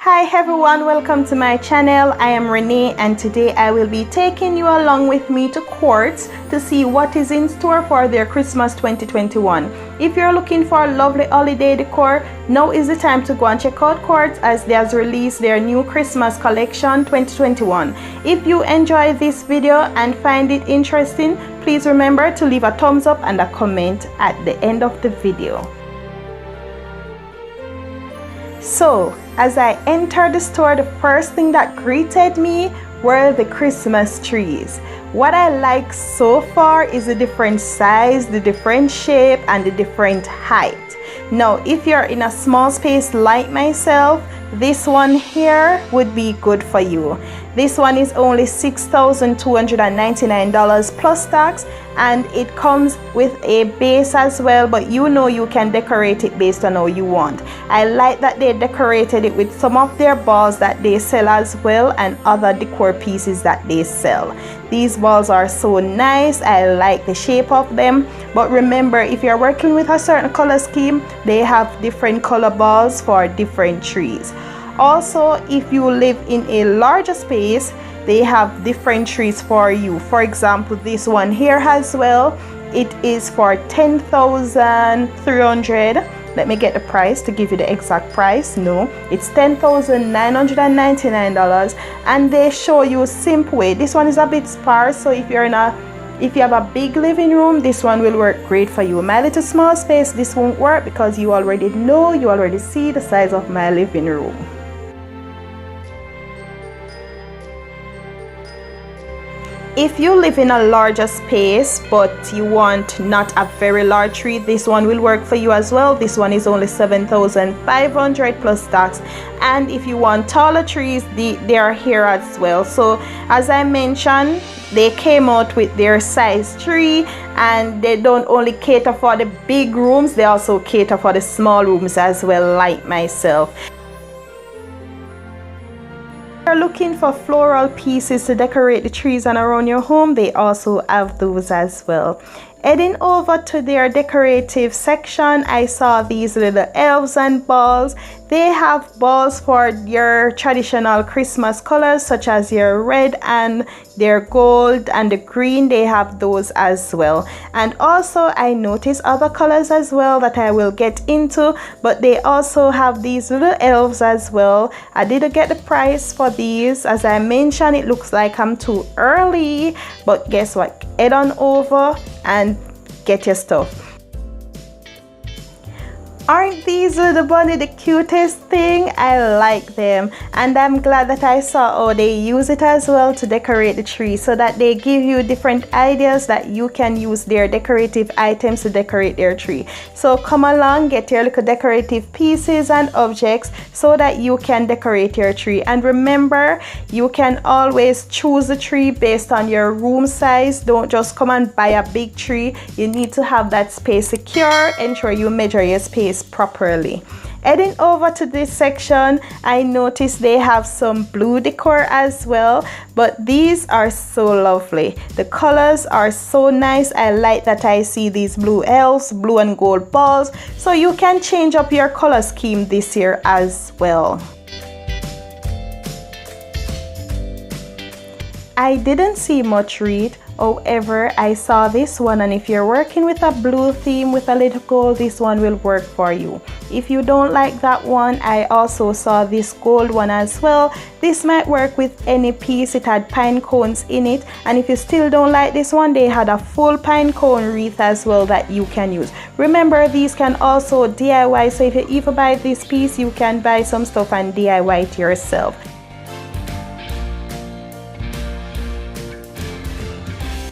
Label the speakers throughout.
Speaker 1: Hi everyone, welcome to my channel. I am Renee and today I will be taking you along with me to Courts to see what is in store for their Christmas 2021. If you're looking for a lovely holiday decor, now is the time to go and check out Courts as they has released their new Christmas collection 2021. If you enjoy this video and find it interesting, please remember to leave a thumbs up and a comment at the end of the video. So, as I entered the store, the first thing that greeted me were the Christmas trees. What I like so far is the different size, the different shape, and the different height. Now, if you're in a small space like myself, this one here would be good for you. This one is only $6,299 plus tax, and it comes with a base as well, but you know you can decorate it based on how you want. I like that they decorated it with some of their balls that they sell as well and other decor pieces that they sell. These balls are so nice. I like the shape of them, but remember, if you're working with a certain color scheme, they have different color balls for different trees. Also, if you live in a larger space, they have different trees for you. For example, this one here as well, it is for $10,300. Let me get the price to give you the exact price. No, it's $10,999, and they show you simple way. This one is a bit sparse, so if you have a big living room, this one will work great for you. My little small space, this won't work because you already see the size of my living room. If you live in a larger space but you want not a very large tree, this one will work for you as well. This one is only $7,500 plus tax, and if you want taller trees, they are here as well. So as I mentioned, they came out with their size tree, and they don't only cater for the big rooms, they also cater for the small rooms as well, like myself. If you're looking for floral pieces to decorate the trees and around your home, they also have those as well. Heading over to their decorative section, I saw these little elves and balls. They have balls for your traditional Christmas colors, such as your red and their gold and the green. They have those as well. And also I noticed other colors as well that I will get into, but they also have these little elves as well. I didn't get the price for these. As I mentioned, it looks like I'm too early, but guess what? Head on over and get your stuff. Aren't these little bunny the cutest thing? I like them, and I'm glad that I saw how they use it as well to decorate the tree, so that they give you different ideas that you can use their decorative items to decorate their tree. So come along, get your little decorative pieces and objects so that you can decorate your tree. And remember, you can always choose the tree based on your room size. Don't just come and buy a big tree. You need to have that space secure. Ensure you measure your space properly. Heading over to this section, I noticed they have some blue decor as well, but these are so lovely. The colors are so nice. I like that I see these blue elves, blue and gold balls, so you can change up your color scheme this year as well. I didn't see much read. However, I saw this one, and if you're working with a blue theme with a little gold, this one will work for you. If you don't like that one, I also saw this gold one as well. This might work with any piece. It had pine cones in it, and if you still don't like this one, they had a full pine cone wreath as well that you can use. Remember, these can also DIY, so if you even buy this piece, you can buy some stuff and DIY it yourself.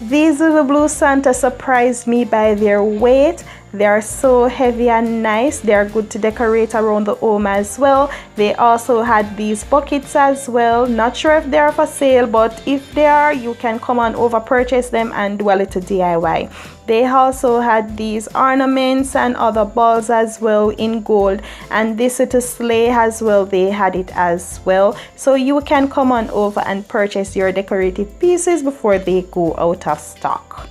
Speaker 1: These little blue Santa surprised me by their weight. They are so heavy and nice. They are good to decorate around the home as well. They also had these buckets as well. Not sure if they are for sale, but if they are, you can come on over, purchase them and do a little DIY. They also had these ornaments and other balls as well in gold, and this little sleigh as well, they had it as well. So you can come on over and purchase your decorative pieces before they go out of stock.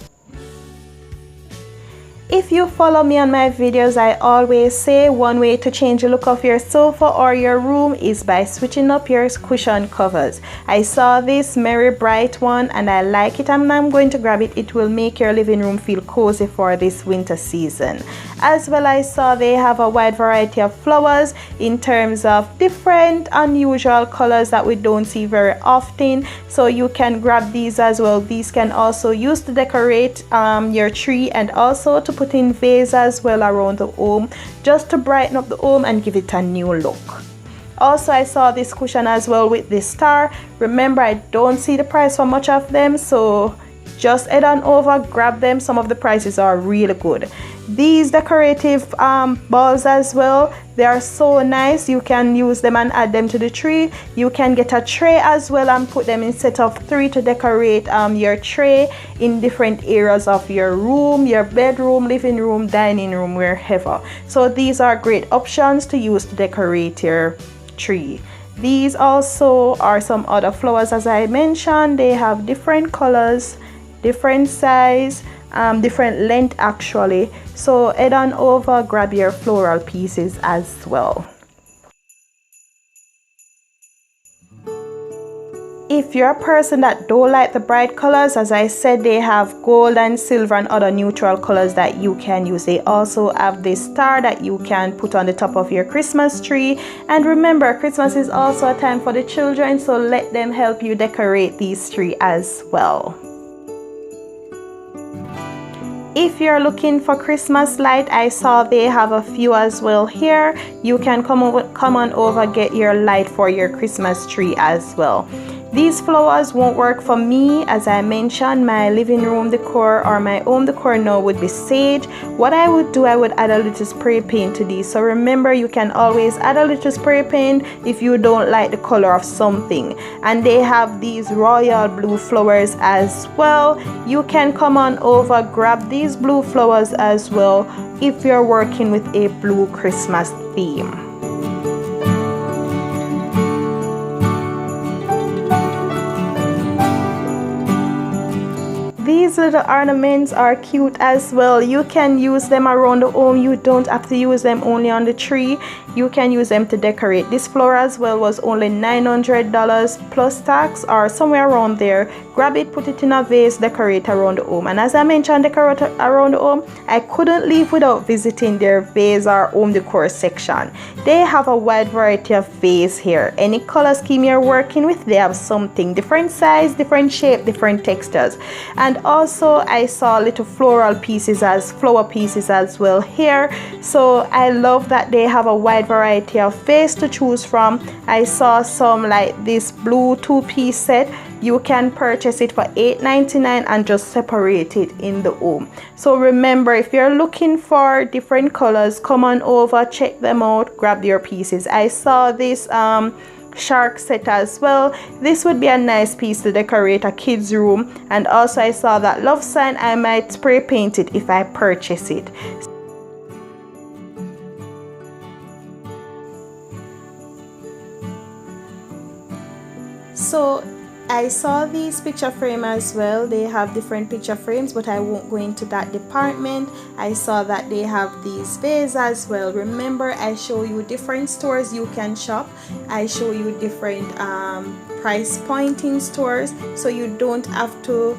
Speaker 1: If you follow me on my videos, I always say one way to change the look of your sofa or your room is by switching up your cushion covers. I saw this Merry Bright one and I like it, and I'm going to grab it. It will make your living room feel cozy for this winter season. As well, I saw they have a wide variety of flowers in terms of different unusual colors that we don't see very often, so you can grab these as well. These can also use to decorate your tree, and also to put in vase as well around the home, just to brighten up the home and give it a new look. Also, I saw this cushion as well with this star. Remember, I don't see the price for much of them, so just head on over, grab them. Some of the prices are really good. These decorative balls as well, they are so nice. You can use them and add them to the tree. You can get a tray as well and put them in set of 3 to decorate your tray in different areas of your room, your bedroom, living room, dining room, wherever. So these are great options to use to decorate your tree. These also are some other flowers. As I mentioned, they have different colors, different size, different length actually. So head on over, grab your floral pieces as well. If you're a person that don't like the bright colors, as I said, they have gold and silver and other neutral colors that you can use. They also have this star that you can put on the top of your Christmas tree. And remember, Christmas is also a time for the children, so let them help you decorate these trees as well. If you're looking for Christmas light, I saw they have a few as well here. You can come on over, get your light for your Christmas tree as well. These flowers won't work for me. As I mentioned, my living room decor or my home decor now would be sage. What I would do, I would add a little spray paint to these. So remember, you can always add a little spray paint if you don't like the color of something. And they have these royal blue flowers as well. You can come on over, grab these blue flowers as well if you're working with a blue Christmas theme. These little ornaments are cute as well. You can use them around the home. You don't have to use them only on the tree. You can use them to decorate. This flower as well was only $900 plus tax or somewhere around there. Grab it, put it in a vase, decorate around the home. And as I mentioned, decorate around the home, I couldn't leave without visiting their vase or home decor section. They have a wide variety of vase here. Any color scheme you're working with, they have something. Different size, different shape, different textures. And also I saw little flower pieces as well here. So I love that they have a wide variety of vase to choose from. I saw some like this blue 2-piece set. You can purchase it for $8.99 and just separate it in the home. So remember, if you're looking for different colors, come on over, check them out, grab your pieces. I saw this shark set as well. This would be a nice piece to decorate a kid's room. And also I saw that love sign. I might spray paint it if I purchase it. So I saw these picture frame as well. They have different picture frames, but I won't go into that department. I saw that they have these vases as well. Remember, I show you different stores you can shop. I show you different price pointing stores, so you don't have to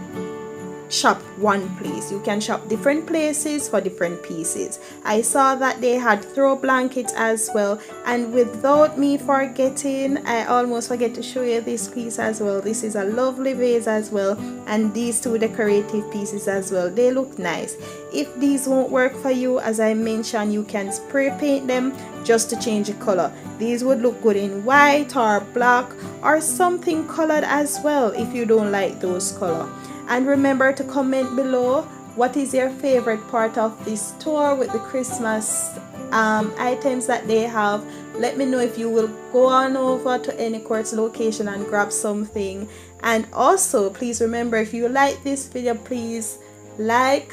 Speaker 1: shop one place. You can shop different places for different pieces. I saw that they had throw blankets as well, and without me forgetting, I almost forget to show you this piece as well. This is a lovely vase as well, and these two decorative pieces as well. They look nice. If these won't work for you, as I mentioned, you can spray paint them just to change the color. These would look good in white or black or something colored as well if you don't like those color. And remember to comment below what is your favorite part of this store with the Christmas items that they have. Let me know if you will go on over to any Courts location and grab something. And also, please remember, if you like this video, please like,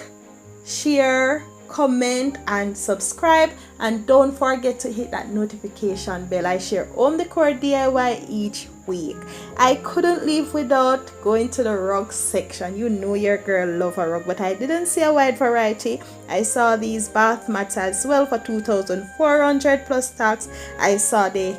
Speaker 1: share, comment and subscribe, and don't forget to hit that notification bell. I share home decor DIY each week. I couldn't leave without going to the rug section. You know your girl love a rug, but I didn't see a wide variety. I saw these bath mats as well for 2,400 plus tax. I saw they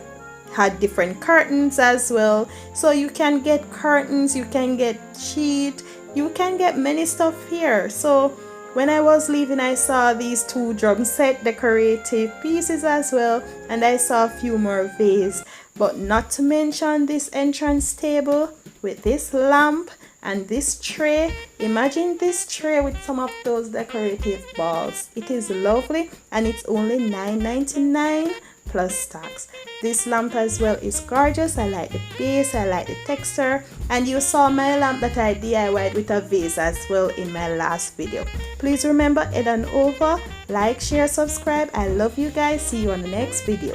Speaker 1: had different curtains as well, so you can get curtains, you can get sheet, you can get many stuff here. So when I was leaving, I saw these 2 drum set decorative pieces as well, and I saw a few more vases, but not to mention this entrance table with this lamp and this tray. Imagine this tray with some of those decorative balls. It is lovely, and it's only $9.99 plus tax. This lamp as well is gorgeous. I like the base, I like the texture, and you saw my lamp that I DIY'd with a vase as well in my last video. Please remember, head on over, like, share, subscribe. I love you guys. See you on the next video.